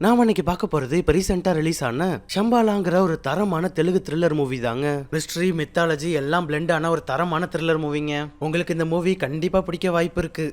நாம இன்னைக்கு பார்க்க போறது இப்ப ரீசெண்டா ரிலீஸ் ஆன ஷம்பாலாங்கிற ஒரு தரமான தெலுங்கு த்ரில்லர் மூவி தாங்க. மிஸ்ட்ரி மித்தாலஜி எல்லாம் பிளெண்ட் ஆன ஒரு தரமான த்ரில்லர் மூவிங்க. உங்களுக்கு இந்த மூவி கண்டிப்பா பிடிக்க வாய்ப்பு இருக்கு.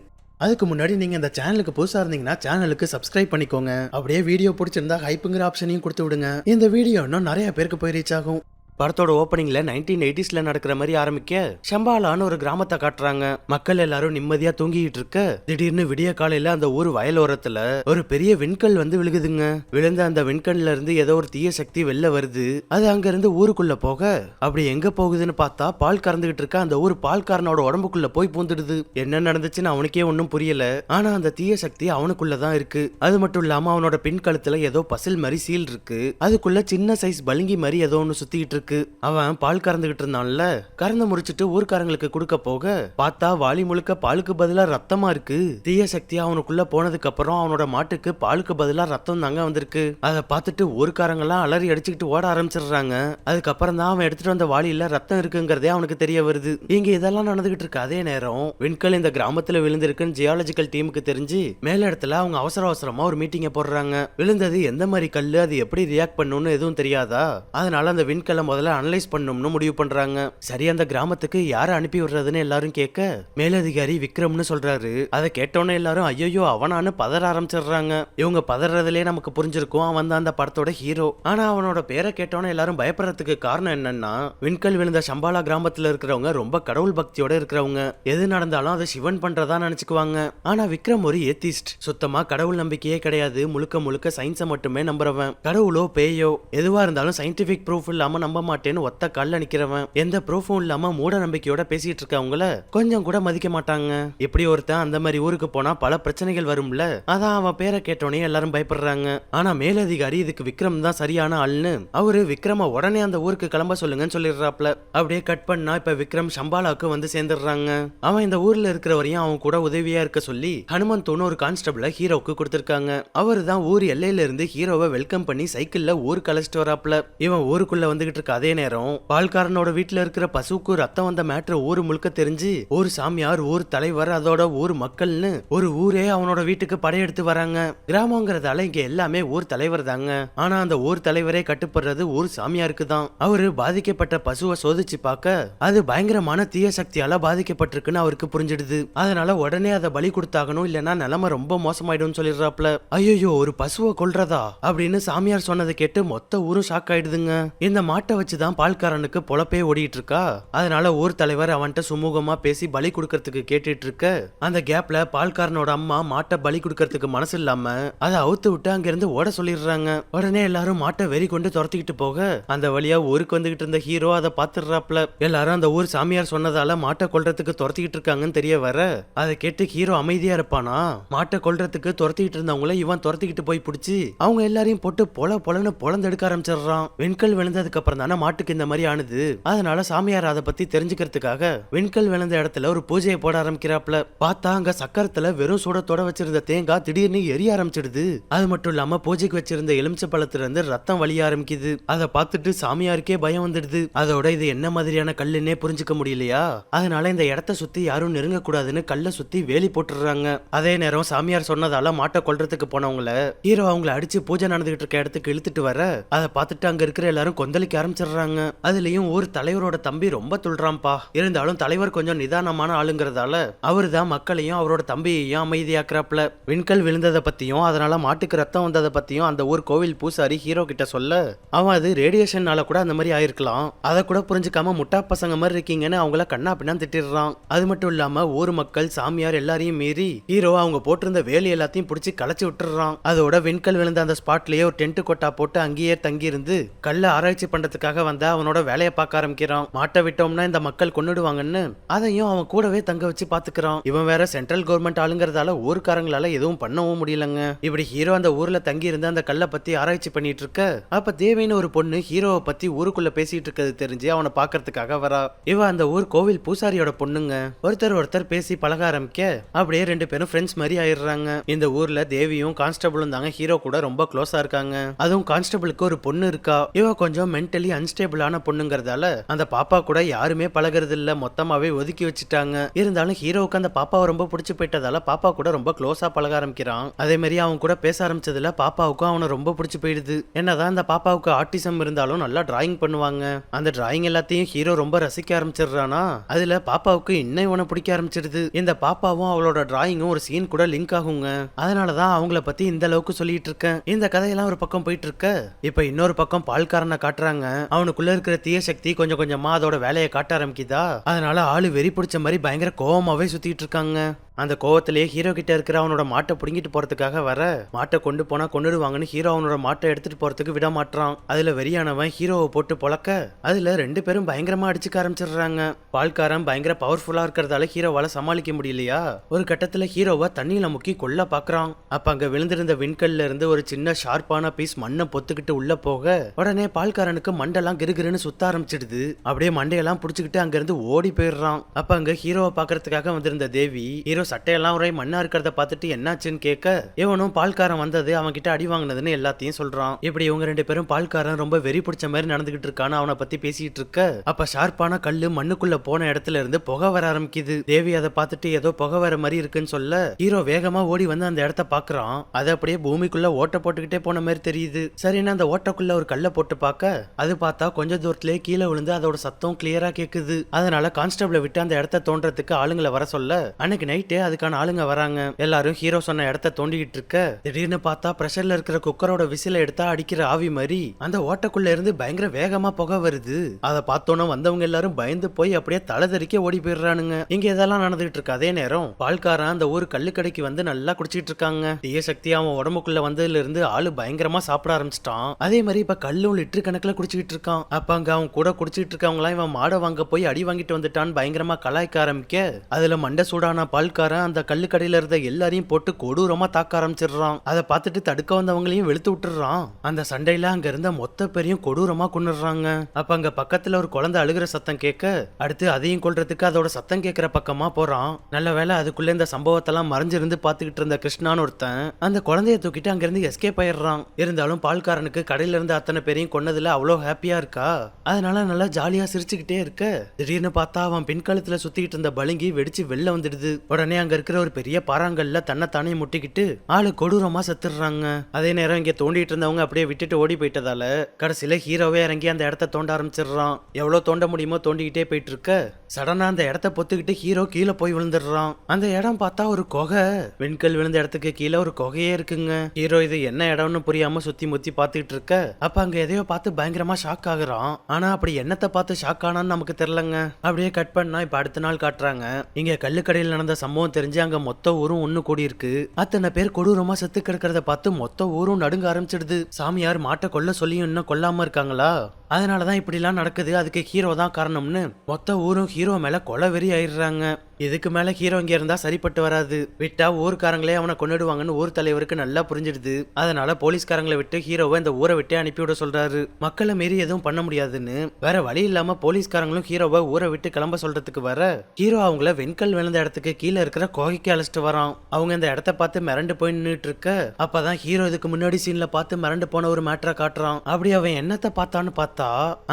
அதுக்கு முன்னாடி நீங்க இந்த சேனலுக்கு புதுசா இருந்தீங்கன்னா சேனலுக்கு சப்ஸ்கிரைப் பண்ணிக்கோங்க. அப்படியே வீடியோ பிடிச்சிருந்தா ஹைப்புங்கிற ஆப்ஷனையும் கொடுத்து விடுங்க. இந்த வீடியோ இன்னும் நிறைய பேருக்கு போய் ரீச் ஆகும். படத்தோட ஓப்பனிங்ல 1980s நடக்கிற மாதிரி ஆரம்பிக்க ஷம்பாலான்னு ஒரு கிராமத்தை காட்டுறாங்க. மக்கள் எல்லாரும் நிம்மதியா தூங்கிட்டு இருக்க திடீர்னு விடிய காலையில அந்த ஊர் வயலோரத்துல ஒரு பெரிய விண்கல் வந்து விழுகுதுங்க. விழுந்த அந்த விண்கல்ல இருந்து ஏதோ ஒரு தீய சக்தி வெளில வருது. அது அங்க இருந்து ஊருக்குள்ள போக அப்படி எங்க போகுதுன்னு பார்த்தா பால் கறந்துகிட்டு இருக்க அந்த ஊர் பால்காரனோட உடம்புக்குள்ள போய் பூந்துடுது. என்ன நடந்துச்சுன்னு அவனுக்கே ஒன்னும் புரியல. ஆனா அந்த தீய சக்தி அவனுக்குள்ளதான் இருக்கு. அது மட்டும் இல்லாம அவனோட பின் கழுத்துல ஏதோ பசில் மாதிரி சீல் இருக்கு. அதுக்குள்ள சின்ன சைஸ் பளிங்கி மாதிரி ஏதோ ஒன்னு சுத்திட்டு இருக்கு. அவன் பால் கறந்துகிட்டு இருந்தான்ல, கறந்து முடிச்சிட்டு ஊர்க்காரங்களுக்கு கொடுக்க போக பார்த்தா வாளி முழுக்க பாலுக்கு பதிலா ரத்தமா இருக்கு. தீய சக்தி அவனுக்குள்ள போனதுக்கு அப்புறம் அவனோட மாட்டுக்கு பாலுக்கு பதிலா ரத்தம் தாங்க வந்திருக்கு. அதை பார்த்துட்டு ஊர்க்காரங்க எல்லாம் அலறி அடிச்சுக்கிட்டு ஓட ஆரம்பிச்சிடுறாங்க. அதுக்கப்புறம் தான் அவன் எடுத்துட்டு வந்த வாளியில ரத்தம் இருக்குங்கிறதே அவனுக்கு தெரிய வருது. இங்க இதெல்லாம் நடந்துகிட்டு இருக்கு. அதே நேரம் விண்கல் இந்த கிராமத்துல விழுந்திருக்குன்னு ஜியாலஜிக்கல் டீமுக்கு தெரிஞ்சு மேல இடத்துல அவங்க அவசர அவசரமா ஒரு மீட்டிங்க போடுறாங்க. விழுந்தது எந்த மாதிரி கல்லு, அது எப்படி ரியாக்ட் பண்ணும்னு எதுவும் தெரியாதா, அதனால அந்த விண்கல்லை முதல்ல அனலைஸ் பண்ணணும்னு முடிவு பண்றாங்க. சரி, அந்த கிராமத்துக்கு யாரை அனுப்பி விடுறதுன்னு எல்லாரும் கேட்க மேலதிகாரி விக்ரம்னு சொல்றாரு. அதை கேட்டோன்னே எல்லாரும் ஐயோ அவனான்னு பதற ஆரம்பிச்சிடுறாங்க. இவங்க பதறதுலயே நமக்கு புரிஞ்சிருக்கும் அவன் தான் அந்த படத்தோட ஹீரோ. ஆனா அவனோட பேரை கேட்டோன்னே எல்லாரும் பயப்படுறதுக்கு காரணம் என்னன்னா, விண்கல் விழுந்த ஷம்பாலா கிராமத்துல இருக்கிறவங்க ரொம்ப கடவுள் பக்தியோட இருக்கிறவங்க. எது நடந்தாலும் அதை சிவன் பண்றதா நினைச்சுக்குவாங்க. ஆனா விக்ரம் ஒரு ஏத்திஸ்ட். சுத்தமா கடவுள் நம்பிக்கையே கிடையாது. முழுக்க முழுக்க சயின்ஸை மட்டுமே நம்புறவன். கடவுளோ பேயோ எதுவா இருந்தாலும் சயின்டிபிக் ப்ரூஃப் இல்லாம நம்ப மாட்டேன்னு ஒத்த கால்ல நிக்கிறவன். எந்த ப்ரூஃபும் இல்லாம மூட நம்பிக்கையோட பேசிட்டு இருக்கவங்கள கொஞ்சம் கூட மதிக்க மாட்டாங்க. இப்படி ஒருத்தன் அந்த மாதிரி ஊருக்கு போனா பல பிரச்சனைகள் வரும்ல, அதான் அவன் பேரை கேட்டோன்னே எல்லாரும் பயப்படுறாங்க. ஆனா மேலதிகாரி இதுக்கு விக்ரம் தான் சரியான ஆள்னு அவரு விக்ரம உடனே அந்த ஊருக்கு கிளம்ப சொல்லுங்கன்னு சொல்லிடுறாப்ல. அப்படியே கட் பண்ணா இப்ப விக்ரம் ஷம்பாலாவுக்கு வந்து சேர்ந்துடுறாங்க. அவன் இந்த ஊர்ல இருக்கிற வரையும் அவன் கூட உதவியா இருக்க சொல்லி ஹனுமந்தோன்னு ஒரு கான்ஸ்டபிள ஹீரோவுக்கு கொடுத்திருக்காங்க. அவரு தான் ஊர் எல்லையில இருந்து ஹீரோவை வெல்கம் பண்ணி சைக்கிள்ல ஊருக்கு அழைச்சிட்டு வராப்ல. இவன் ஊருக்குள்ள வந்துகிட்டு இருக்க அதே நேரம் பால்காரனோட வீட்டுல இருக்கிற பசுவுக்கு ரத்தம் வந்த மேட்ரு ஊரு முழுக்க தெரிஞ்சு ஒரு சாமியார், ஊர் தலைவர், அதோட ஊர் மக்கள்னு ஒரு ஊரே அவனோட வீட்டுக்கு படையெடுத்து வராங்க. கிராமங்கிறதால இங்க எல்லாமே ஊர் தலைவர் தாங்க. ஆனா அந்த ஊர் தலைவரே கட்டுப்படுறது ஊர் சாமியாருக்கு தான். அவரு பாதிக்கப்பட்ட பசுவை சோதிச்சு பார்க்க அது பயங்கரமான தீய சக்தியால பாதிக்கப்பட்டிருக்குன்னு அவருக்கு புரிஞ்சிடுது. அதனால உடனே அதை பலி கொடுத்தாகணும், இல்லைன்னா நிலைமை ரொம்ப மோசமாயிடும் சொல்லிடுறாப்ல. ஐயோ ஒரு பசுவை கொல்றதா அப்படின்னு சாமியார் சொன்னதை கேட்டு மொத்த ஊரும் ஷாக் ஆயிடுதுங்க. இந்த மாட்டை வச்சுதான் பால்காரனுக்கு பொழப்பே ஓடிட்டு இருக்கா. அதனால ஊர் தலைவர் அவன்கிட்ட சுமூகமா பேசி பலி கொடுக்கறதுக்கு கேட்டுட்டு இருக்க அந்த கேப்ல பால்காரனோட அம்மா மாட்டை பலி கொடுக்கறதுக்கு மனசு இல்லாம அதை அவுத்து விட்டு அங்கிருந்து ஓட சொல்லிடுறாங்க. உடனே எல்லாரும் மாட்டை வெறி கொண்டு துரத்திக்கிட்டு போக அந்த வழியா ஊருக்கு வந்துகிட்டு இருந்த ஹீரோ அதை பாத்துடுறாப்ல. எல்லாரும் அந்த ஊர் சாமியார் சொன்னதால மாட்டை கொல்றதுக்கு துரத்திக்கிட்டு இருக்காங்கன்னு தெரிய வர அதை கேட்டு ஹீரோ அமைதியா இருப்பானா. மாட்டை கொல்றதுக்கு துரத்திக்கிட்டு இருந்தவங்கள இவன் துரத்திக்கிட்டு போய் பிடிச்சி அவங்க எல்லாரையும் போட்டு பொலன்னு பொழந்தெடுக்க ஆரம்பிச்சிடுறான். விண்கல் விழுந்ததுக்கு அப்புறம் தானே மாட்டுக்கு இந்த மாதிரி ஆனது. அதனால சாமியார் அதை பத்தி தெரிஞ்சுக்கிறதுக்காக விண்கல் விழுந்த இடத்துல ஒரு பூஜையை போட ஆரம்பிக்கிறாப்ல. பார்த்தா அங்க சக்கரத்துல வெறும் சூடத்தோட வச்சிருந்த தேங்காய் திடீர்னு எரிய ஆரம்பிச்சிடுது. அது மட்டும் இல்லாம பூஜைக்கு வச்சிருந்த எலுமிச்சை பழத்துல இருந்து ரத்தம் வழிய ஆரம்பிக்குது. அதை பார்த்துட்டு சாமியாருக்கே பயம் வந்துடுது. அதோட இது என்ன மாதிரியான கல்லுன்னே புரிஞ்சுக்க முடியலையா. அதனால இந்த இடத்த சுத்தி யாரும் நெருங்க கூடாதுன்னு கல்லை சுத்தி வேலி போட்டுறாங்க. அதே நேரம் சாமியார் சொன்னதால மாட்டை கொல்றதுக்கு போனவங்கள ஹீரோ அவங்களை அடிச்சு பூஜை நடந்துகிட்டு இருக்க இடத்துக்கு இழுத்துட்டு வர அதை பார்த்துட்டு அங்க இருக்கிற எல்லாரும் கொந்தளிக்க ஆரம்பிச்சிடுறாங்க. அதுலயும் ஊர் தலைவரோட தம்பி ரொம்ப துள்றான்பா. இருந்தாலும் தலைவர் கொஞ்சம் நிதானமான ஆளுங்கிறதால அவரு தான் மக்களையும் அவரோட தம்பியையும் அமைதியாக்குறாப்ல. விண்கல் விழுந்ததை பத்தியும் அதனால மாட்டுக்கு ரத்தம் வந்ததை பத்தியும் அந்த ஊர் கோவில் பூசாரி ஹீரோ கிட்ட சொல்ல அவன் அது ரேடியேஷனால கூட அந்த மாதிரி ஆயிருக்கலாம், அதை கூட புரிஞ்சுக்காம முட்டா பசங்க மாதிரி இருக்கீங்கன்னு அவங்கள கண்ணா பின்னா திட்டிடுறான். அது மட்டும் இல்லாம ஊர் மக்கள் சாமியார் எல்லாரையும் மீறி ஹீரோ அவங்க போட்டிருந்த வேலி எல்லாத்தையும் பிடிச்சி களைச்சு விட்டுறான். அதோட விண்கல் விழுந்த அந்த ஸ்பாட்லயே ஒரு டென்ட் கொட்டா போட்டு அங்கேயே தங்கி இருந்து கல்ல ஆராய்ச்சி பண்றதுக்காக வந்த அவனோட வேலையை பார்க்க ஆரம்பிக்கிறான். மாட்டை விட்டோம்னா இந்த மக்கள் கொன்னுடுவாங்கன்னு அதையும் அவன் கூடவே தங்க வச்சு பாத்துக்கிறான். இவன் வேற சென்ட்ரல் கவர்மெண்ட் ஆளுங்கிறதால ஊர்க்காரங்களால எதுவும் பண்ணவும் முடியலங்க. இப்படி ஹீரோ அந்த ஊர்ல தங்கி இருந்து அந்த கல்லை பத்தி ஆராய்ச்சி பண்ணிட்டு இருக்க அப்ப தேவின்னு ஒரு பொண்ணு ஹீரோவை பத்தி ஊருக்குள்ள பேசிட்டு இருக்கிறது தெரிஞ்சு அவனை பாக்குறதுக்காக வரா. இவ அந்த ஊர் கோவில் பூசாரியோட பொண்ணுங்க. ஒருத்தர் பேசி பழக ஆரம்பிக்க அப்படியே ரெண்டு பேரும் ஃப்ரெண்ட்ஸ் மாதிரி ஆயிடுறாங்க. இந்த ஊர்ல தேவியும் கான்ஸ்டபிளும் தாங்க ஹீரோ கூட ரொம்ப க்ளோஸா இருக்காங்க. அதுவும் கான்ஸ்டபிளுக்கு ஒரு பொண்ணு இருக்கா. இவ கொஞ்சம் மென்டலி அன்ஸ்டேபிளான பொண்ணுங்கிறதால அந்த பாப்பா கூட யாருமே பழகிறது இல்ல, மொத்தமாவே ஒதுக்கி வச்சுட்டாங்க. இருந்தாலும் ஹீரோவுக்கு அந்த பாப்பாவை ரொம்ப பிடிச்சு போயிட்டதால பாப்பா கூட ரொம்ப க்ளோஸா பழக ஆரம்பிக்கிறான். அதே மாதிரி அவன் கூட பேச ஆரம்பிச்சதுல பாப்பாவுக்கும் அவனை ரொம்ப பிடிச்சு போயிடுது. என்னதான் அந்த பாப்பாவுக்கு ஆட்டிசம் இருந்தாலும் நல்லா டிராயிங் பண்ணுவாங்க. அந்த டிராயிங் எல்லாத்தையும் ஹீரோ ரொம்ப ரசிக்க ஆரம்பிச்சிடுறானா, அதுல பாப்பாவுக்கு இன்னும் இவனை பிடிக்க ஆரம்பிச்சிடுது. இந்த பாப்பாவும் அவளோட டிராயிங்கும் ஒரு சீன் கூட லிங்க் ஆகுங்க. அதனாலதான் அவங்கள பத்தி இந்த அளவுக்கு சொல்லிட்டு இருக்கேன். இந்த கதையெல்லாம் ஒரு பக்கம் போயிட்டு இருக்க, இப்ப இன்னொரு பக்கம் பால்காரனை காட்டுறாங்க. அவனுக்குள்ள இருக்கிற தீய சக்தி கொஞ்சம் கொஞ்சமா அதோட வேலையை காட்ட ஆரம்பிக்குதா. அதனால ஆளு வெறி பிடிச்ச மாதிரி பயங்கர கோவமாவே சுத்திட்டு இருக்காங்க. அந்த கோவத்திலேயே ஹீரோ கிட்ட இருக்கிற அவனோட மாட்டை புடுங்கிட்டு போறதுக்காக வர, மாட்டை கொண்டு போனா கொண்டுடுவாங்கன்னு ஹீரோ அவனோட மாட்டை எடுத்துட்டு போறதுக்கு விட மாட்டான். அதுல வெறியானவன் ஹீரோவை போட்டு பொழக்க அதுல 2 பேரும் பயங்கரமா அடிச்சுக்க ஆரம்பிச்சிடுறாங்க. பால்காரன் பயங்கர பவர்ஃபுல்லா இருக்கிறதால ஹீரோவால சமாளிக்க முடியலையா, ஒரு கட்டத்துல ஹீரோவை தண்ணியில முக்கி கொல்ல பாக்குறான். அப்ப அங்க விழுந்திருந்த விண்கல்ல இருந்து ஒரு சின்ன ஷார்ப்பான பீஸ் மண்ணை பொத்துக்கிட்டு உள்ள போக உடனே பால்காரனுக்கு மண்டெல்லாம் கிருகிருன்னு சுத்த ஆரம்பிச்சிடுது. அப்படியே மண்டையெல்லாம் புடிச்சுக்கிட்டு அங்க இருந்து ஓடி போயிடுறான். அப்ப அங்க ஹீரோவை பாக்குறதுக்காக வந்திருந்த தேவி ஹீரோ சட்டையெல்லாம் ஒரே மண்ணா இருக்கிறத பார்த்துட்டு என்னாச்சுன்னு கேட்க, இவனும் பால்காரன் வந்தது அவன் கிட்ட அடி வாங்கினதுன்னு எல்லாத்தையும் சொல்றான். இப்படி இவங்க 2 பேரும் பால்காரன் ரொம்ப வெறி பிடிச்ச மாதிரி நடந்துகிட்டு இருக்கான்னு அவனை பத்தி பேசிட்டு இருக்க, அப்ப ஷார்ப்பான கல்லு மண்ணுக்குள்ள போன இடத்துல இருந்து புகை வர ஆரம்பிக்குது. தேவி அதை பார்த்துட்டு ஏதோ புகை வர மாதிரி இருக்குன்னு சொல்ல ஹீரோ வேகமா ஓடி வந்து அந்த இடத்த பாக்குறான். அது அப்படியே பூமிக்குள்ள ஓட்ட போட்டுக்கிட்டே போன மாதிரி தெரியுது. சரின்னு அந்த ஓட்டக்குள்ள ஒரு கல்லை போட்டு பார்க்க, அது பார்த்தா கொஞ்ச தூரத்திலேயே கீழே விழுந்து அதோட சத்தம் கிளியரா கேக்குது. அதனால கான்ஸ்டபிளை விட்டு அந்த இடத்த தோன்றதுக்கு ஆளுங்களை வர சொல்ல, அன்னைக்கு நைட்டே அதுக்கான ஆளுங்க வராங்க. எல்லாரும் ஹீரோ சொன்ன இடத்த தோண்டிக்கிட்டு இருக்க, திடீர்னு பார்த்தா பிரஷர்ல இருக்கிற குக்கரோட விசில எடுத்தா அடிக்கிற ஆவி மாதிரி அந்த ஓட்டக்குள்ள இருந்து பயங்கர வேகமா புகை வருது. அதை பார்த்தோன்னா வந்தவங்க எல்லாரும் பயந்து போய் அப்படியே தலைதறிக்க ஓடி போயிடுறானுங்க. இங்க இதெல்லாம் நடந்துகிட்டு இருக்கு. அதே நேரம் பால்காரன் அந்த ஊர் கல்லு கடைக்கு வந்து நல்லா குடிச்சிட்டு இருக்காங்க. தீய சக்தி அவன் உடம்புக்குள்ள வந்ததுல இருந்து ஆளு பயங்கரமா சாப்பிட ஆரம்பிச்சிட்டான். அதே மாதிரி இப்ப கல்லும் லிட்டர் கணக்குல குடிச்சிட்டு இருக்கான். அப்ப அங்க அவன் கூட குடிச்சிட்டு இருக்கவங்க எல்லாம் இவன் மாடை வாங்க போய் அடி வாங்கிட்டு வந்துட்டான்னு பயங்கரமா கலாய்க்க ஆரம்பிக்க, அதுல மண்டை சூடான பால்காரன் அந்த கல்லு கடையில இருந்த எல்லாரையும் போட்டு கொடூரமா தாக்க ஆரம்பிச்சிடுறான். அதை பார்த்துட்டு தடுக்க வந்தவங்களையும் வெளுத்து விட்டுறான். அந்த சண்டையில அங்க இருந்த மொத்த பேரையும் கொடூரமா கொன்னுடுறாங்க. அப்ப அங்க பக்கத்துல ஒரு குழந்தை அழுகிற சத்தம் கேட்க, அடுத்து அதையும் கொல்றதுக்கு அதோட சத்தம் கேட்கிற பக்கமா போறான். நல்ல வேளை அதுக்குள்ள இந்த சம்பவத்தெல்லாம் மறைஞ்சிருந்து பாத்துக்கிட்டு இருந்த கிருஷ்ணான்னு ஒருத்தன் அந்த குழந்தைய தூக்கிட்டு அங்க இருந்து எஸ்கேப் ஆயிடுறான். இருந்தாலும் பால்காரனுக்கு கடையில இருந்து அத்தனை பேரையும் கொன்னதுல அவ்வளவு ஹாப்பியா இருக்கா. அதனால நல்லா ஜாலியா சிரிச்சுக்கிட்டே இருக்க, திடீர்னு பார்த்தா அவன் பின்காலத்துல சுத்திக்கிட்டு இருந்த பளிங்கி வெடிச்சு வெளில வந்துடுது. உடனே அங்க இருக்கிற ஒரு பெரிய பாறாங்கல்ல தன்னைத்தானே முட்டிக்கிட்டு ஆளு கொடூரமா செத்துடுறாங்க. அதே நேரம் இங்க தோண்டிட்டு இருந்தவங்க அப்படியே விட்டுட்டு ஓடி போயிட்டதால கடைசியில ஹீரோவே இறங்கி அந்த இடத்த தோண்ட ஆரம்பிச்சிடுறான். எவ்வளவு தோண்ட முடியுமோ தோண்டிக்கிட்டே போயிட்டு இருக்க, சடனா அந்த இடத்த பொத்துக்கிட்டு ஹீரோ கீழே போய் விழுந்துடுறான். அந்த இடம் பார்த்தா ஒரு குகை. விண்கல் விழுந்த இடத்துக்கு கீழே ஒரு குகையே இருக்குங்க. ஹீரோ இது என்ன இடம்னு புரியாம சுத்தி முத்தி பாத்துக்கிட்டு இருக்க, அப்ப அங்க எதையோ பார்த்து பயங்கரமா ஷாக் ஆகுறான். ஆனா அப்படி என்னத்தை பார்த்து ஷாக் ஆனான்னு நமக்கு தெரியலங்க. அப்படியே கட் பண்ணா இப்ப அடுத்த நாள் காட்டுறாங்க. இங்க கல்லுக்கடையில் நடந்த சம்பவம் தெரிஞ்சு அங்க மொத்த ஊரும் ஒண்ணு கூடி இருக்கு. அத்தனை பேர் கொடூரமா செத்து கிடக்கிறத பார்த்து மொத்த ஊரும் நடுங்க ஆரம்பிச்சிடுது. சாமியார் மாட்டை கொல்ல சொல்லியும் இன்னும் கொல்லாம இருக்காங்களா, அதனாலதான் இப்படி எல்லாம் நடக்குது, அதுக்கு ஹீரோ தான் காரணம்னு மொத்த ஊரும் ஹீரோ மேல கொலை வெறி ஆயிடுறாங்க. இதுக்கு மேல ஹீரோ இங்க இருந்தா சரிப்பட்டு வராது, விட்டா ஊருக்காரங்களே அவனை கொன்னுடுவாங்கன்னு ஊர் தலைவருக்கு நல்லா புரிஞ்சிடுது. அதனால போலீஸ்காரங்களை விட்டு ஹீரோவை இந்த ஊரை விட்டு அனுப்பிவிட சொல்றாரு. மக்களை மீறி எதுவும் பண்ண முடியாதுன்னு வேற வழி இல்லாம போலீஸ்காரங்களும் ஹீரோவை ஊரை விட்டு கிளம்ப சொல்றதுக்கு வர, ஹீரோ அவங்கள வெண்கல் விழுந்த இடத்துக்கு கீழே இருக்கிற கோகைக்கு அழைச்சிட்டு வரான். அவங்க இந்த இடத்த பார்த்து மிரண்டு போய் நின்றுட்டு இருக்க, அப்பதான் ஹீரோ இதுக்கு முன்னாடி சீன்ல பார்த்து மிரண்டு போன ஒரு மேட்டரை காட்டுறான். அப்படி அவன் என்னத்தை பார்த்தான்னு பார்த்தா,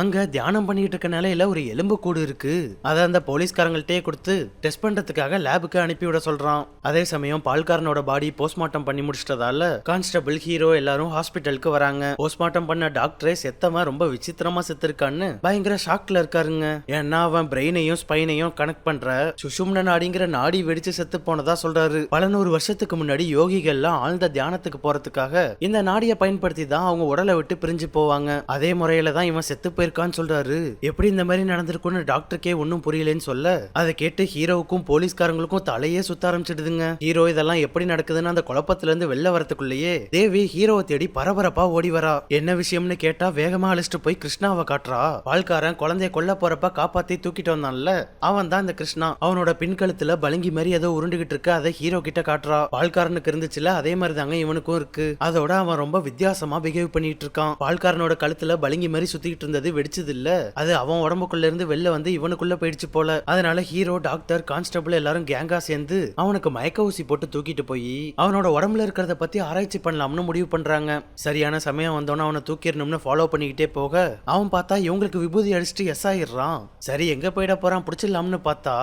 அங்க தியானம் பண்ணிட்டு இருக்க நிலையில ஒரு எலும்பு கூடு இருக்கு. அதை அந்த போலீஸ்காரங்கள்ட்டே கொடுத்து டெஸ்ட் பண்றதுக்காக லேபுக்கு அனுப்பிவிட சொல்றான். அதே சமயம் பால்காரனோட பாடி போஸ்ட்மார்ட்டம் பண்ணி முடிச்சிட்டதால கான்ஸ்டபிள் ஹீரோ எல்லாரும் ஹாஸ்பிட்டலுக்கு வராங்க. போஸ்ட்மார்ட்டம் பண்ண டாக்டரே செத்தவன் ரொம்ப விசித்திரமா செத்துருக்கான்னு பயங்கர ஷாக்ல இருக்காருங்க. ஏன்னா அவன் பிரெயினையும் ஸ்பைனையும் கனெக்ட் பண்ற சுஷும்ன நாடிங்கிற நாடி வெடிச்சு செத்து போனதா சொல்றாரு. பல 100 வருஷத்துக்கு முன்னாடி யோகிகள்லாம் ஆழ்ந்த தியானத்துக்கு போறதுக்காக இந்த நாடியை பயன்படுத்தி தான் அவங்க உடலை விட்டு பிரிஞ்சு போவாங்க. அதே முறையில தான் இவன் செத்து போயிருக்கான்னு சொல்றாரு. எப்படி இந்த மாதிரி நடந்திருக்குன்னு டாக்டருக்கே ஒன்னும் புரியலன்னு சொல்ல, அதை கேட்டு ஹீரோவுக்கும் போலீஸ்காரங்களுக்கும் தலையே சுத்த ஆரம்பிச்சிடுதுங்க. ஹீரோ இதெல்லாம் எப்படி நடக்குதுன்னு அந்த குழப்பத்துல இருந்து வெளில வரதுக்குள்ளேயே தேவி ஹீரோவை தேடி பரபரப்பா ஓடி வரா. என்ன விஷயம்னு கேட்டா வேகமா அழைச்சிட்டு போய் கிருஷ்ணாவை காட்டுறா. பால்காரன் குழந்தைய கொல்ல போறப்ப காப்பாத்தி தூக்கிட்டு வந்தான்ல, அவன் தான் இந்த கிருஷ்ணா. அவனோட பின்கழுத்துல பளிங்கி மாதிரி ஏதோ உருண்டுகிட்டு இருக்கு, அதை ஹீரோ கிட்ட காட்டுறா. பால்காரனுக்கு இருந்துச்சுல அதே மாதிரி தாங்க இவனுக்கும் இருக்கு. அதோட அவன் ரொம்ப வித்தியாசமா பிஹேவ் பண்ணிட்டு இருக்கான். பால்காரனோட கழுத்துல பளிங்கி மாதிரி சுத்தி சுத்திட்டு இருந்தது வெடிச்சது இல்ல, அது அவன் உடம்புக்குள்ள இருந்து வெளில வந்து இவனுக்குள்ள போயிடுச்சு போல. அதனால ஹீரோ, டாக்டர், கான்ஸ்டபிள் எல்லாரும் கேங்கா சேர்ந்து அவனுக்கு மயக்க ஊசி போட்டு தூக்கிட்டு போய் அவனோட உடம்புல இருக்கிறத பத்தி ஆராய்ச்சி பண்ணலாம்னு முடிவு பண்றாங்க. சரியான சமயம் வந்தோன்னு அவனை தூக்கிடணும்னு ஃபாலோ பண்ணிக்கிட்டே போக அவன் பார்த்தா இவங்களுக்கு விபூதி அடிச்சுட்டு எஸ் ஆயிடுறான். சரி எங்க போயிட போறான் புடிச்சிடலாம்னு பார்த்தா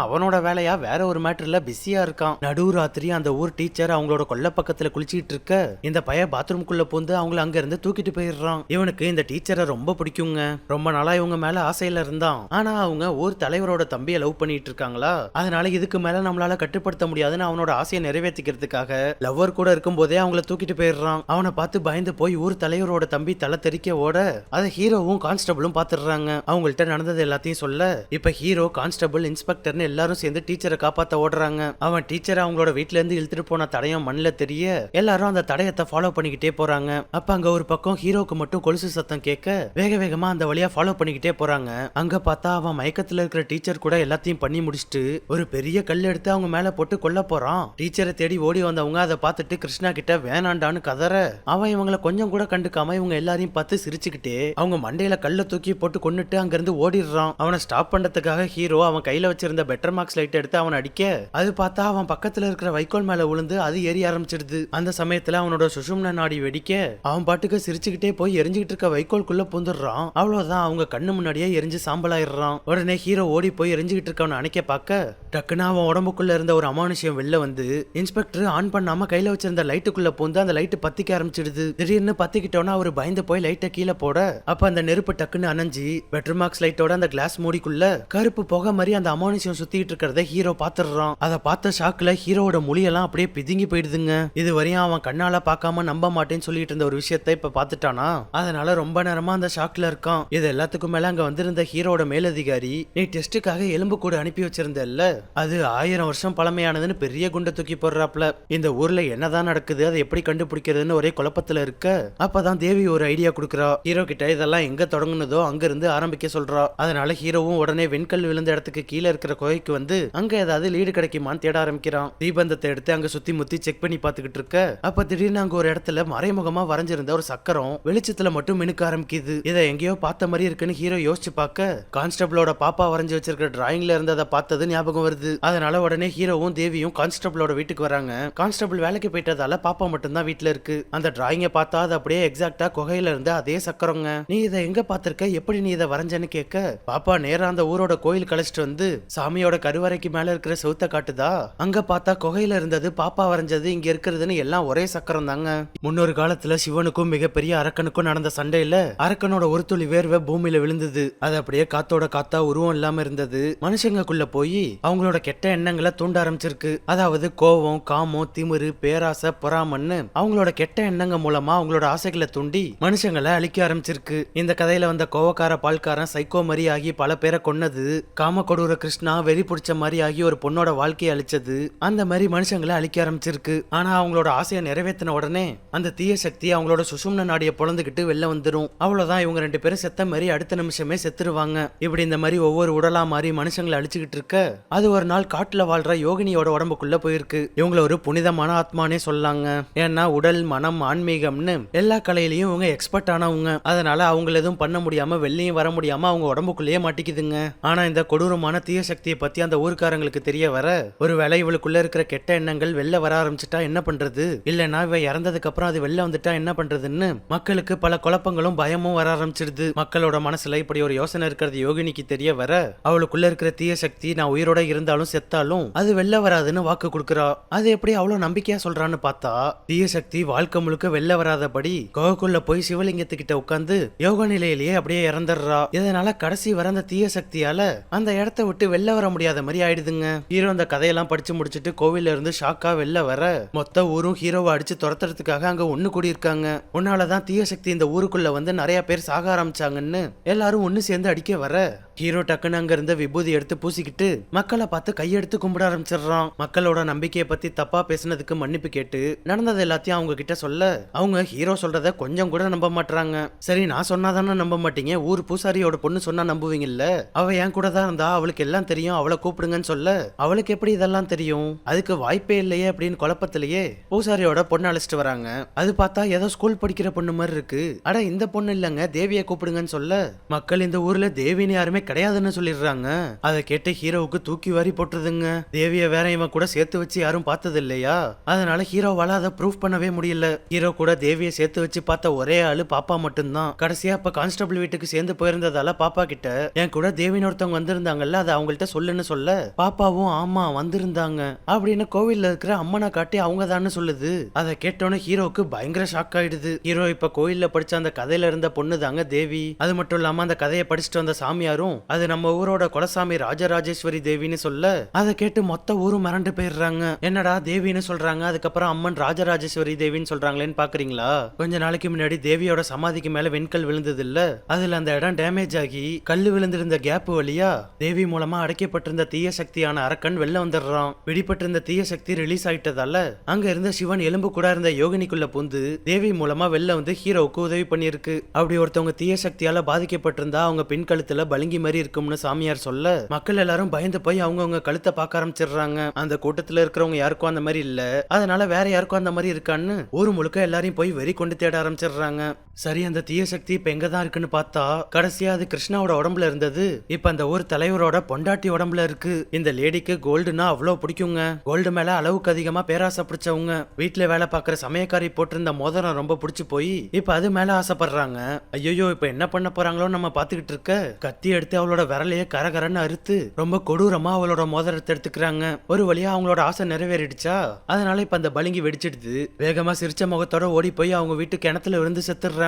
அவனோட வேலையா வேற ஒரு மேட்டர்ல பிஸியா இருக்கான். நடு ராத்திரி அந்த ஊர் டீச்சர் அவங்களோட கொல்ல பக்கத்துல குளிச்சிட்டு இருக்க இந்த பையன் பாத்ரூம்குள்ள பூந்து அவங்கள அங்க இருந்து தூக்கிட்டு போயிடுறான். இவனுக்கு இந்த டீச்சரை ரொம்ப பிடிக்குங்க. ரொம்ப நாளா இவங்க மேல ஆசையில இருந்தான். ஆனா அவங்க ஊர் தலைவரோட தம்பியை லவ் பண்ணிட்டு இருக்காங்களா, அதனால இதுக்கு மேல நம்மளால கட்டுப்படுத்த முடியாதுன்னு அவனோட ஆசையை நிறைவேற்றிக்கிறதுக்காக லவ்வர் கூட இருக்கும் போதே அவங்கள தூக்கிட்டு போயிடுறான். அவனை பார்த்து பயந்து போய் ஊர் தலைவரோட தம்பி தலை தெறிக்க ஓட அதை ஹீரோவும் கான்ஸ்டபிளும் பாத்துடுறாங்க. அவங்கள்ட்ட நடந்தது எல்லாத்தையும் சொல்ல இப்ப ஹீரோ, கான்ஸ்டபிள், இன்ஸ்பெக்டர்னு எல்லாரும் சேர்ந்து டீச்சரை காப்பாத்த ஓடுறாங்க. அவன் டீச்சரை அவங்களோட வீட்ல இருந்து இழுத்துட்டு போன தடயம் மண்ணில் தெரிய எல்லாரும் அந்த தடயத்தை ஃபாலோ பண்ணிக்கிட்டே போறாங்க. அப்ப அங்க ஒரு பக்கம் ஹீரோக்கு மட்டும் கொலுசு சத்தம் கேட்க வேக வேகமா அந்த வழியா ஃபாலோ பண்ணிக்கிட்டே போறாங்க. அங்க பார்த்தா அவன் மயக்கத்துல இருக்கிற டீச்சர் கூட எல்லாத்தையும் பண்ணி முடிச்சுட்டு ஒரு பெரிய கல் எடுத்து அவங்க மேல போட்டு கொல்ல போறான். டீச்சரை தேடி ஓடி வந்தவங்க அதை பார்த்துட்டு கிருஷ்ணா கிட்ட வேணாண்டான்னு கதற அவன் இவங்களை கொஞ்சம் கூட கண்டுக்காம இவங்க எல்லாரையும் பார்த்து சிரிச்சுக்கிட்டே அவங்க மண்டையில கல்ல தூக்கி போட்டு கொன்னுட்டு அங்க இருந்து ஓடிடுறான். அவனை ஸ்டாப் பண்றதுக்காக ஹீரோ அவன் கையில வச்சிருந்த பெட்டர் மார்க்ஸ் லைட் எடுத்து அவன் அடிக்க அது பார்த்தா அவன் பக்கத்துல இருக்கிற வைக்கோல் மேல விழுந்து அது எரிய ஆரம்பிச்சிடுது. அந்த சமயத்துல அவனோட சுஷும்ன நாடி வெடிக்க அவன் பாட்டுக்கு சிரிச்சுக்கிட்டே போய் எரிஞ்சுக்கிட்டு இருக்க வைக்கோல்குள்ள புந்துடுறான். அவ்வளவுதான், அவங்க கண்ணு முன்னாடியே எரிஞ்சு சாம்பலாயிடுறான். உடனே ஹீரோ ஓடி போய் எரிஞ்சுக்கிட்டு இருக்கவனை அணைக்க பார்க்க டக்குன்னு அவன் உடம்புக்குள்ள இருந்த ஒரு அமானுஷியம் வெளில வந்து இன்ஸ்பெக்டர் ஆன் பண்ணாம கையில வச்சிருந்த லைட்டுக்குள்ள பூந்து அந்த லைட்டு பத்திக்க ஆரம்பிச்சிடுது. திடீர்னு பத்திக்கிட்டோன்னா அவரு பயந்து போய் லைட்டை கீழே போட அப்ப அந்த நெருப்பு டக்குன்னு அணைஞ்சி பெட்டர் மார்க்ஸ் லைட்டோட அந்த கிளாஸ் மூடிக்குள்ள கருப்பு புகை மாதிரி அந்த அமானுஷம் சுத்திட்டு இருக்கிறத ஹீரோ பாத்துறான். அதை பார்த்த ஷாக்ல ஹீரோட மொழியெல்லாம் அப்படியே பிதுங்கி போயிடுதுங்க. இது வரையும் அவன் கண்ணால பார்க்காம நம்ப மாட்டேன்னு சொல்லிட்டு இருந்த ஒரு விஷயத்த இப்ப பாத்துட்டானா, அதனால ரொம்ப நேரமா அந்த ஷாக்ல இருக்கான். இது எல்லாத்துக்கும் மேல அங்க வந்திருந்த ஹீரோட மேலதிகாரி, நீ டெஸ்டுக்காக எலும்பு கூட அனுப்பி வச்சிருந்தல்ல, அது 1000 வருஷம் பழமையானதுன்னு பெரிய குண்டை தூக்கி போடுறாப்ல. இந்த ஊர்ல என்னதான் நடக்குது, அதை எப்படி கண்டுபிடிக்கிறதுன்னு ஒரே குழப்பத்துல இருக்க அப்பதான் தேவி ஒரு ஐடியா கொடுக்குறா. ஹீரோ கிட்ட இதெல்லாம் எங்க தொடங்குனதோ அங்க இருந்து ஆரம்பிக்க சொல்றா. அதனால ஹீரோவும் உடனே வெண்கல் விழுந்த இடத்துக்கு கீழே இருக்கிற குகைக்கு வந்து அங்க ஏதாவது லீடு கிடைக்குமான்னு தேட ஆரம்பிக்கிறான். தீபந்தத்தை எடுத்து அங்க சுத்தி முத்தி செக் பண்ணி பாத்துக்கிட்டு இருக்க அப்ப திடீர்னு அங்க ஒரு இடத்துல மறைமுகமா வரைஞ்சிருந்த ஒரு சக்கரம் வெளிச்சத்துல மட்டும் மினுக்க ஆரம்பிக்குது. இதை எங்கேயோ பார்த்த மாதிரி இருக்குன்னு ஹீரோ யோசிச்சு பார்க்க கான்ஸ்டபிளோட பாப்பா வரைஞ்சு வச்சிருக்கிற டிராயிங்ல இருந்ததை பார்த்தது ஞாபகம் வருது. அதனால உடனே ஹீரோவும் தேவியும் கான்ஸ்டபிளோட வீட்டுக்கு வராங்க. கான்ஸ்டபிள் வேலைக்கு போயிட்டதால பாப்பா மட்டும்தான் வீட்டுல இருக்கு. அந்த டிராயிங்க பார்த்தா அது அப்படியே எக்ஸாக்டா குகையில இருந்து அதே சக்கரங்க. நீ இதை எங்க பாத்திருக்க, எப்படி நீ இதை வரைஞ்சன்னு கேட்க பாப்பா நேரா அந்த ஊரோட கோயில் கழிச்சிட்டு வந்து சாமியோட கருவறைக்கு மேல இருக்கிற செவுத்த காட்டுதா, அங்க பார்த்தா குகையில இருந்தது பாப்பா வரைஞ்சது இங்க இருக்கிறதுன்னு எல்லாம் ஒரே சக்கரம் தாங்க. முன்னொரு காலத்துல சிவனுக்கும் மிகப்பெரிய அரக்கனுக்கும் நடந்த சண்டையில அரக்கனோட ஒரு துளி வேர்வை பூமியில விழுந்தது. அது அப்படியே காத்தோட காத்தா உருவம் இல்லாம இருந்தது. மனுஷங்களுக்குள்ள போய் அவங்களோட கெட்ட எண்ணங்களை தூண்ட ஆரம்பிச்சிருக்கு. அதாவது கோவம், காமம், திமிரு, பேராசை, பொறாமன்னு அவங்களோட கெட்ட எண்ணங்க மூலமா அவங்களோட ஆசைகளை தூண்டி மனுஷங்களை அழிக்க ஆரம்பிச்சிருக்கு. இந்த கதையில வந்த கோவக்கார பால்காரன் சைக்கோ மாதிரி ஆகி பல பேரை கொன்னது, காம கொடூர கிருஷ்ணா வெறி பிடிச்ச மாதிரி ஆகி ஒரு பொண்ணோட வாழ்க்கையை அழிச்சது, அந்த மாதிரி மனுஷங்களை அழிக்க ஆரம்பிச்சிருக்கு. ஆனா அவங்களோட ஆசையை நிறைவேற்றின உடனே அந்த தீய சக்தி அவங்களோட சுஷும்ன நாடியை பொழந்துகிட்டு வெளில வந்துடும். அவ்வளவுதான், இவங்க 2 பேரும் செத்த மாதிரி அடுத்த நிமிஷமே செத்துருவாங்க. இப்படி இந்த மாதிரி ஒவ்வொரு உடலா மாறி மனுஷங்களை அழிச்சுக்கிட்டு இருக்க அது ஒரு நாள் காட்டுல வாழ்ற யோகினியோட உடம்புக்குள்ள போயிருக்கு. இவங்கள ஒரு புனிதமான ஆத்மானே சொல்லாங்க. ஏன்னா உடல், மனம், ஆன்மீகம்னு எல்லா கலையிலயும் இவங்க எக்ஸ்பர்ட் ஆனவங்க. அதனால அவங்கள எதுவும் பண்ண முடியாம வெளியும் வர முடியாம அவங்க உடம்புக்குள்ளேயே மாட்டிக்குதுங்க. ஆனா இந்த கொடூரமான தீய சக்தியை பத்தி அந்த ஊர்க்காரங்களுக்கு தெரிய வர ஒருவேளை இவளுக்குள்ள இருக்கிற கெட்ட எண்ணங்கள் வெளில வர ஆரம்பிச்சுட்டா என்ன பண்றது, இல்லனா இவ இறந்ததுக்கு அப்புறம் அது வெளில வந்துட்டா என்ன பண்றதுன்னு மக்களுக்கு பல குழப்பங்களும் பயமும் வர ஆரம்பிச்சிடுது. மக்களோட மனசுல இப்படி ஒரு யோசனை இருக்கிறது யோகினிக்கு தெரிய வர அவளுக்குள்ள இருக்கிற தீய சக்தி நான் உயிரோட இருந்தாலும் செத்தாலும் அது வெளில வராதுன்னு வாக்கு கொடுக்கறா. அது எப்படி அவ்வளவு நம்பிக்கையா சொல்றான்னு பார்த்தா தீய சக்தி வாழ்க்கை முழுக்க வெளில வராதபடி கோகுள்ள போய் சிவலிங்கத்துக்கிட்ட உட்கார்ந்து யோக நிலையிலேயே அப்படியே இறந்துடுறா. இதனால கடைசி வர அந்த தீய சக்தியால அந்த இடத்த விட்டு வெளில வர முடியாத மாதிரி ஆயிடுதுங்க. ஹீரோ அந்த கதையெல்லாம் படிச்சு முடிச்சுட்டு கோவில்ல இருந்து ஷாக்கா வெளில வர மொத்த ஊரும் ஹீரோவை அடிச்சு துரத்துறதுக்காக அங்க ஒண்ணு கூடி இருக்காங்க. உன்னாலதான் தீய சக்தி இந்த ஊருக்குள்ள வந்து நிறைய பேர் சாக ஆரம்பிச்சாங்கன்னு எல்லாரும் ஒண்ணு சேர்ந்து அடிக்க வர ஹீரோ டக்குன்னு அங்க இருந்த விபூதி எடுத்து பூசிக்கிட்டு மக்களை பார்த்து கையெடுத்து கும்பிட ஆரம்பிச்சிடுறான். மக்களோட நம்பிக்கையை பத்தி தப்பா பேசினதுக்கு மன்னிப்பு கேட்டு நடந்தது எல்லாத்தையும் அவங்க கிட்ட சொல்ல அவங்க ஹீரோ சொல்றத கொஞ்சம் கூட நம்ப மாட்டாங்க. சரி, நான் சொன்னாதானே நம்ப மாட்டீங்க, ஊர் பூசாரியோட பொண்ணு சொன்னா நம்புவீங்கல்ல, அவ என் கூட தான் இருந்தா, அவளுக்கு எல்லாம் தெரியும், அவளை கூப்பிடுங்கன்னு சொல்ல அவளுக்கு எப்படி இதெல்லாம் தெரியும், அதுக்கு வாய்ப்பே இல்லையே அப்படின்னு குழப்பத்திலேயே பூசாரியோட பொண்ணு அழைச்சிட்டு வராங்க. அது பார்த்தா ஏதோ ஸ்கூல் படிக்கிற பொண்ணு மாதிரி இருக்கு. அட இந்த பொண்ணு இல்லங்க, தேவியை கூப்பிடுங்கன்னு சொல்ல மக்கள் இந்த ஊர்ல தேவின்னு யாருமே கிடையாதுன்னு சொல்லிடுறாங்க. அதை கேட்டு ஹீரோவுக்கு தூக்கி வாரி போட்டுருதுங்க. தேவிய வேற இவன் கூட சேர்த்து வச்சு யாரும் பார்த்தது இல்லையா, அதனால ஹீரோவால அதை ப்ரூவ் பண்ணவே முடியல. ஹீரோ கூட தேவியை சேர்த்து வச்சு பார்த்த ஒரே ஆளு பாப்பா மட்டும்தான். கடைசியா இப்ப கான்ஸ்டபிள் வீட்டுக்கு சேர்ந்து போயிருந்ததால பாப்பா கிட்ட என் கூட தேவின்னு ஒருத்தவங்க வந்திருந்தாங்கல்ல, அதை அவங்கள்ட்ட சொல்லுன்னு சொல்ல பாப்பாவும் ஆமா வந்திருந்தாங்க அப்படின்னு கோவில்ல இருக்கிற அம்மனை காட்டி அவங்க தான் சொல்லுது. அதை கேட்டோன்னு ஹீரோவுக்கு பயங்கர ஷாக் ஆயிடுது. ஹீரோ இப்ப கோயில்ல படிச்ச அந்த கதையில இருந்த பொண்ணு தாங்க தேவி. அது மட்டும் இல்லாம அந்த கதையை படிச்சுட்டு வந்த சாமியாரும் அது நம்ம ஊரோட குலசாமி ராஜராஜேஸ்வரி தேவின்னு சொல்ல அதை கேட்டு மொத்த ஊரும் மிரண்டு போயிடுறாங்க. என்னடா தேவின்னு சொல்றாங்க, அதுக்கப்புறம் அம்மன் ராஜராஜேஸ்வரி தேவின்னு சொல்றாங்களேன்னு பாக்குறீங்களா? கொஞ்ச நாளைக்கு முன்னாடி தேவியோட சமாதிக்கு மேல வெண்கல் விழுந்தது இல்ல, அதுல அந்த இடம் டேமேஜ் ஆகி கல்லு விழுந்திருந்த கேப் வழியா தேவி மூலமா அடைக்கப்பட்டிருந்த தீய சக்தியான அரக்கன் வெளில வந்துடுறான். பிடிபட்டிருந்த தீய சக்தி ரிலீஸ் ஆயிட்டதால அங்க இருந்த சிவன் எலும்பு கூட இருந்த யோகினிக்குள்ள பூந்து தேவி மூலமா வெளில வந்து ஹீரோவுக்கு உதவி பண்ணிருக்கு. அப்படி ஒருத்தவங்க தீய சக்தியால பாதிக்கப்பட்டிருந்தா அவங்க பின் கழுத்துல பளிங்கி மாதிரி இருக்கும்னு சாமியார் சொல்ல மக்கள் எல்லாரும் பயந்து போய் அவங்க கழுத்தை பார்க்க ஆரம்பிச்சிடுறாங்க. அந்த கூட்டத்துல இருக்கிறவங்க யாருக்கும் அந்த மாதிரி இல்ல, அதனால வேற யாருக்கும் அந்த மாதிரி இருக்கான்னு ஊர் முழுக்க எல்லாரையும் போய் வெறி கொண்டு தேட ஆரம்பிச்சிடுறாங்க. சரி, அந்த தீய சக்தி இப்ப எங்கதான் இருக்குன்னு பார்த்தா கடைசியா அது கிருஷ்ணாவோட உடம்புல இருந்தது. இப்ப அந்த ஊர் தலைவரோட பொண்டாட்டி உடம்புல இருக்கு. இந்த லேடிக்கு கோல்டுனா அவ்வளவு பிடிக்குங்க. கோல்டு மேல அளவுக்கு அதிகமா பேராசை பிடிச்சவங்க. வீட்டுல வேலை பார்க்கற சமயக்காரி போட்டிருந்த மோதிரம் ரொம்ப பிடிச்சு போய் இப்ப அது மேல ஆசைப்படுறாங்க. ஐயோ, இப்ப என்ன பண்ண போறாங்களோ நம்ம பாத்துக்கிட்டு இருக்க கத்தி எடுத்து அவளோட விரலையே கரகரன்னு அறுத்து ரொம்ப கொடூரமா அவளோட மோதிரத்தை எடுத்துக்கிறாங்க. ஒரு வழியா அவங்களோட ஆசை நிறைவேறிடுச்சா, அதனால இப்ப அந்த பளிங்கி வெடிச்சிடுது. வேகமா சிரிச்ச முகத்தோட ஓடி போய் அவங்க வீட்டு கிணத்துல விழுந்து செத்துடுறாங்க.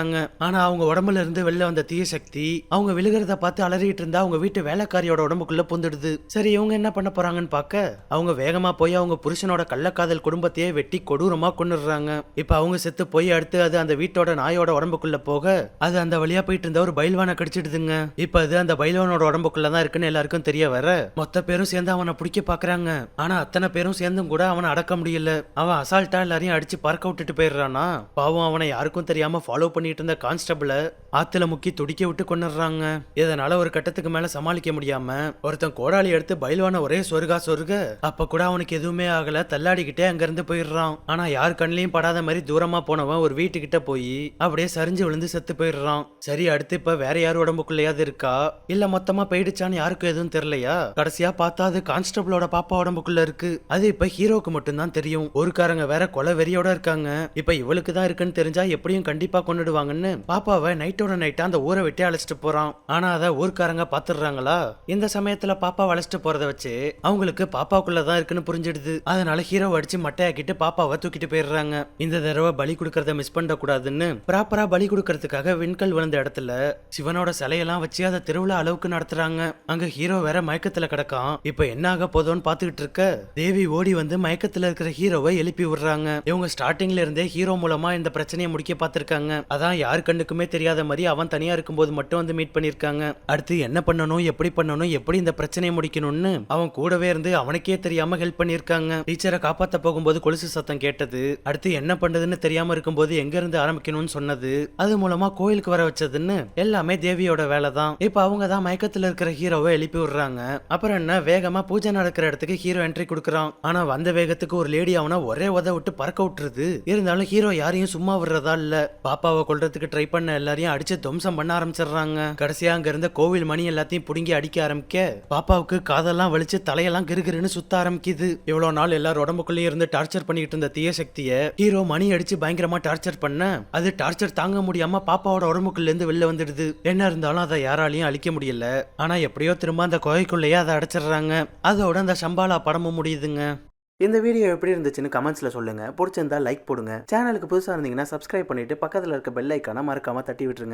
ஆனா அவங்க உடம்புல இருந்து வெளில வந்த தீய சக்தி அவங்க விழுகிறத பார்த்து அலறிட்டு இருந்தா அவங்க வீட்டு வேலைக்காரியோட உடம்புக்குள்ள புந்துடுது. சரி, இவங்க என்ன பண்ண போறாங்கன்னு பார்க்க அவங்க வேகமா போய் அவங்க புருஷனோட கள்ளக்காதல் குடும்பத்தையே வெட்டி கொடூரமா கொன்னுடுறாங்க. இப்ப அவங்க செத்து போய் அடுத்து அது அந்த வீட்டோட நாயோட உடம்புக்குள்ள போக அது அந்த வழியா போயிட்டு இருந்த ஒரு பைல்வானை கடிச்சிடுதுங்க. இப்ப அது அந்த பைல்வானோட உடம்புக்குள்ளதான் இருக்குன்னு எல்லாருக்கும் தெரிய வர மொத்த பேரும் சேர்ந்து அவனை பிடிக்க பாக்குறாங்க. ஆனா அத்தனை பேரும் சேர்ந்தும் கூட அவனை அடக்க முடியல. அவன் அசால்ட்டா எல்லாரையும் அடிச்சு பறக்க விட்டுட்டு போயிடுறானா. பாவம், அவனை யாருக்கும் தெரியாம ஃபாலோ பண்ணிட்டு இருந்த கான்ஸ்டபிள ஆத்துல முக்கி துடிக்க விட்டு கொண்டுறாங்க. இதனால ஒரு கட்டத்துக்கு மேல சமாளிக்க முடியாம ஒருத்தன் கோடாலி எடுத்து பைல்வான ஒரே சொருகா சொருக அப்ப கூட அவனுக்கு எதுவுமே ஆகல, தள்ளாடிக்கிட்டே அங்க இருந்து போயிடுறான். ஆனா யார் கண்ணிலையும் படாத மாதிரி தூரமா போனவன் ஒரு வீட்டுக்கிட்ட போய் அப்படியே சரிஞ்சு விழுந்து செத்து போயிடுறான். சரி, அடுத்து இப்ப வேற யார் உடம்புக்குள்ளையாவது இருக்கா இல்ல மொத்தமா போயிடுச்சான்னு யாருக்கும் எதுவும் தெரியலையா. கடைசியா பார்த்தா அது கான்ஸ்டபிளோட பாப்பா உடம்புக்குள்ள இருக்கு. அது இப்ப ஹீரோக்கு மட்டும் தான் தெரியும். ஊருக்காரங்க வேற கொலை வெறியோட இருக்காங்க. இப்ப இவளுக்கு தான் இருக்குன்னு தெரிஞ்சா எப்படியும் கண்டிப்பா கொண்டுடுவாங்கன்னு பாப்பாவை நைட்டோட நைட்டா அந்த ஊரை விட்டு அழைச்சிட்டு போறான். ஆனா அதை ஊர்க்காரங்க பாத்துடுறாங்களா. இந்த சமயத்துல பாப்பா அழைச்சிட்டு போறத வச்சு அவங்களுக்கு பாப்பாக்குள்ளதான் இருக்குன்னு புரிஞ்சிடுது. அதனால ஹீரோ அடிச்சு மட்டையாக்கிட்டு பாப்பாவை தூக்கிட்டு போயிடுறாங்க. இந்த தடவை பலி கொடுக்கறத மிஸ் பண்ண கூடாதுன்னு ப்ராப்பரா பலி கொடுக்கறதுக்காக விண்கல் விழுந்த இடத்துல சிவனோட சிலையெல்லாம் வச்சு அதை திருவிழா அளவுக்கு நடத்துறாங்க. அங்க ஹீரோ வேற மயக்கத்துல கிடக்கான். இப்ப என்ன ஆக போதோன்னு பாத்துக்கிட்டு இருக்க தேவி ஓடி வந்து மயக்கத்துல இருக்கிற ஹீரோவை எழுப்பி விடுறாங்க. இவங்க ஸ்டார்டிங்ல இருந்தே ஹீரோ மூலமா இந்த பிரச்சனையை முடிக்க பார்த்திருக்காங்க. அதான் யாரு கண்ணுக்குமே தெரியாத மாதிரி அவன் தனியா இருக்கும்போது மட்டும் வந்து மீட் பண்ணிருக்காங்க. அடுத்து என்ன பண்ணணும், எப்படி பண்ணணும், எப்படி இந்த பிரச்சனையை முடிக்கணும்னு அவன் கூடவே இருந்து அவனுக்கே தெரியாம ஹெல்ப் பண்ணிருக்காங்க. டீச்சரை காப்பாத்த போகும்போது கொலுசு சத்தம் கேட்டது, அடுத்து என்ன பண்றதுன்னு தெரியாம இருக்கும்போது எங்க இருந்து ஆரம்பிக்கணும்னு சொன்னது, அது மூலமா கோயிலுக்கு வர வச்சதுன்னு எல்லாமே தேவியோட வேலை தான். இப்ப அவங்க தான் மயக்கத்துல இருக்கிற ஹீரோவை எழுப்பி விடுறாங்க. அப்புறம் என்ன, வேகமா பூஜை நடக்கிற இடத்துக்கு ஹீரோ என்ட்ரி கொடுக்கறான். ஆனா வந்த வேகத்துக்கு ஒரு லேடி அவனை ஒரே உத விட்டு பறக்க விட்டுருது. இருந்தாலும் ஹீரோ யாரையும் சும்மா விடுறதா இல்ல. பாப்பாவை கொல்றதுக்கு ட்ரை பண்ண எல்லாரையும் அடிச்சு துவம்சம் பண்ண ஆரம்பிச்சிடுறாங்க. கடைசியா அங்க இருந்த கோவில் மணி எல்லாத்தையும் புடுங்கி அடிக்க ஆரம்பிக்க பாப்பாவுக்கு காதெல்லாம் வலிச்சு தலையெல்லாம் கிருகிருன்னு சுத்த ஆரம்பிக்குது. இவ்வளவு நாள் எல்லாரும் உடம்புக்குள்ளேயே இருந்து டார்ச்சர் பண்ணிட்டு இருந்த தீய சக்திய ஹீரோ மணி அடிச்சு பயங்கரமா டார்ச்சர் பண்ண அது டார்ச்சர் தாங்க முடியாம பாப்பாவோட உடம்புக்குள்ள இருந்து வெளில வந்துடுது. என்ன இருந்தாலும் அதை யாராலையும் அழிக்க முடியல. ஆனா எப்படியோ திரும்ப அந்த குகைக்குள்ளேயே அதை அடைச்சிடுறாங்க. அதோட அந்த சம்பாலா படமும் முடியுதுங்க. இந்த வீடியோ எப்படி இருந்துச்சுன்னு கமெண்ட்ஸ்ல சொல்லுங்க. பிடிச்சிருந்தா லைக் போடுங்க. சேனலுக்கு புதுசா இருந்தீங்கன்னா சப்ஸ்கிரைப் பண்ணிட்டு பக்கத்துல இருக்க பெல் ஐக்கான மறக்காம தட்டி விட்டுருங்க.